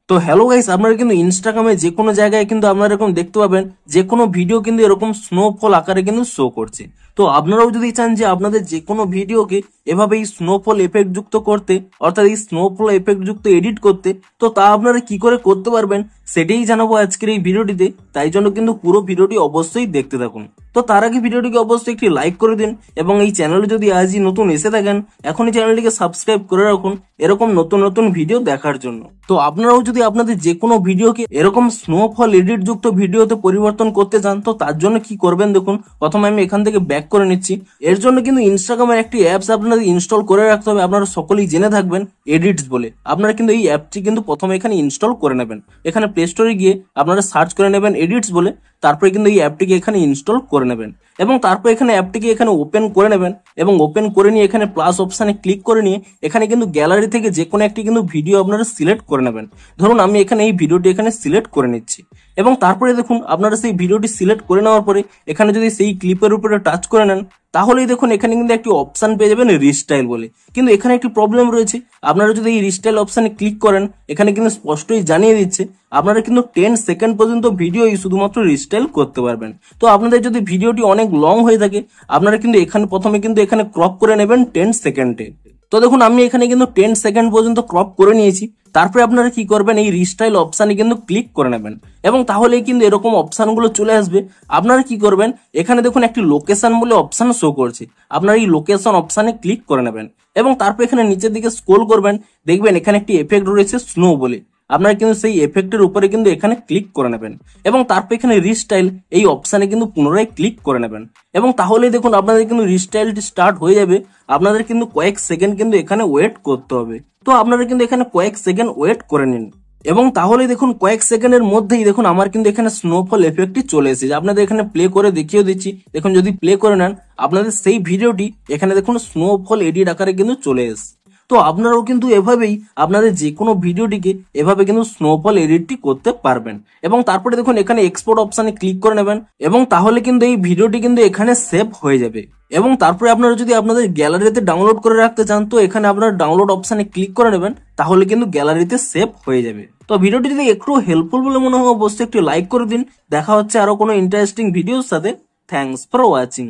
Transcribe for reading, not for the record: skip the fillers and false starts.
তো hello guys, আপনারা কিন্তু ইনস্টাগ্রামে যে কোনো জায়গায় কিন্তু আপনারা এরকম দেখতে পাবেন যে কোনো ভিডিও কিন্তু এরকম স্নোফল আকারে কিন্তু শো করছে। তো আপনারাও যদি চান যে আপনাদের যে কোনো ভিডিওকে এভাবে এই স্নোফল এফেক্ট যুক্ত করতে, অর্থাৎ এই স্নোফল এফেক্ট যুক্ত এডিট করতে, তো তা আপনারা কি করে করতে পারবেন সেটাই জানাবো আজকের এই ভিডিওটিতে। তাই জন্য কিন্তু পুরো ভিডিওটি অবশ্যই দেখতে থাকুন। তো তার আগে ভিডিওটিকে অবশ্যই একটি লাইক করে দিন এবং এই চ্যানেলে যদি আজই নতুন এসে থাকেন এখনই চ্যানেলটিকে সাবস্ক্রাইব করে রাখুন এরকম নতুন নতুন ভিডিও দেখার জন্য। তো আপনারাও যদি আপনাদের যে কোনো ভিডিওকে এরকম স্নোফল এডিট যুক্ত ভিডিওতে পরিবর্তন করতে চান, তো তার জন্য কি করবেন দেখুন। প্রথমে আমি এখান থেকে ব্যাক করে নিচ্ছি। এর জন্য কিন্তু ইনস্টাগ্রামের একটি অ্যাপস আপনাদের ইনস্টল করে রাখতে হবে। আপনারা সকলেই জেনে থাকবেন এডিটস বলে। আপনারা কিন্তু এই অ্যাপটি কিন্তু প্রথমে এখানে ইনস্টল করে নেবেন। এখানে প্লে স্টোরে গিয়ে আপনারা সার্চ করে নেবেন এডিটস বলে, তারপরে কিন্তু এই অ্যাপটিকে এখানে ইনস্টল করে নেবেন এবং তারপর এখানে অ্যাপটিকে এখানে ওপেন করে নেবেন এবং ওপেন করে নিয়ে এখানে প্লাস অপশানে ক্লিক করে নিয়ে এখানে কিন্তু গ্যালারি থেকে যে কোনো একটি কিন্তু ভিডিও আপনারা সিলেক্ট করে নেবেন। ধরুন আমি এখানে এই ভিডিওটি এখানে সিলেক্ট করে নিচ্ছি এবং তারপরে দেখুন আপনারা সেই ভিডিওটি সিলেক্ট করে নেওয়ার পরে এখানে যদি সেই ক্লিপের উপরে টাচ করে নেন তাহলেই দেখুন এখানে কিন্তু একটি অপশন পেয়ে যাবেন রিস্টাইল বলে। কিন্তু এখানে একটি প্রবলেম রয়েছে। আপনারা যদি এই রিস্টাইল অপশানে ক্লিক করেন এখানে কিন্তু স্পষ্টই জানিয়ে দিচ্ছে আপনারা কিন্তু 10 সেকেন্ড পর্যন্ত ভিডিও শুধুমাত্র রিস্টাইল করতে পারবেন। তো আপনাদের যদি ভিডিওটি অনেক লং হয়ে থাকে আপনারা কিন্তু এখানে প্রথমে কিন্তু এখানে ক্রপ করে নেবেন 10 সেকেন্ডে। তো দেখুন আমি এখানে কিন্তু 10 সেকেন্ড পর্যন্ত ক্রপ করে নিয়েছি। তারপরে আপনারা কি করবেন, এই রিস্টাইল অপশানে কিন্তু ক্লিক করে নেবেন এবং তাহলেই কিন্তু এরকম অপশানগুলো চলে আসবে। আপনারা কি করবেন, এখানে দেখুন একটি লোকেশন বলে অপশান শো করছে। আপনারা এই লোকেশন অপশানে ক্লিক করে নেবেন এবং তারপর এখানে নিচের দিকে স্ক্রল করবেন, দেখবেন এখানে একটি এফেক্ট রয়েছে স্নো বলে। আপনারা কিন্তু সেই এফেক্টের উপরে কিন্তু এখানে ক্লিক করে নেবেন এবং তারপর এখানে রিস্টাইল এই অপশানে কিন্তু পুনরায় ক্লিক করে নেবেন এবং তাহলেই দেখুন আপনাদের কিন্তু রিস্টাইলটি স্টার্ট হয়ে যাবে। আপনাদের কিন্তু কয়েক সেকেন্ড কিন্তু এখানে ওয়েট করতে হবে। তো আপনারা কিন্তু এখানে কয়েক সেকেন্ড ওয়েট করে নিন এবং তাহলে দেখুন কয়েক সেকেন্ডের মধ্যেই দেখুন আমার কিন্তু এখানে স্নোফল এফেক্টটি চলে এসেছে। আপনাদের এখানে প্লে করে দেখিয়ে দিচ্ছি। দেখুন যদি প্লে করে নেন আপনাদের সেই ভিডিওটি এখানে দেখুন স্নোফল এডিট আকারে কিন্তু চলে এসেছে। তো আপনারাও কিন্তু এভাবেই আপনাদের যে কোনো ভিডিওটিকে এভাবে কিন্তু স্নোফল এডিটটি করতে পারবেন এবং তারপরে দেখুন এখানে এক্সপোর্ট অপশানে ক্লিক করে নেবেন এবং তাহলে কিন্তু এই ভিডিওটি কিন্তু এখানে সেভ হয়ে যাবে এবং তারপরে আপনারা যদি আপনাদের গ্যালারিতে ডাউনলোড করে রাখতে চান তো এখানে আপনারা ডাউনলোড অপশানে ক্লিক করে নেবেন, তাহলে কিন্তু গ্যালারিতে সেভ হয়ে যাবে। তো ভিডিওটি যদি একটু হেল্পফুল বলে মনে হয় অবশ্যই একটু লাইক করে দিন। দেখা হচ্ছে আরো কোনো ইন্টারেস্টিং ভিডিওর সাথে। Thanks for watching.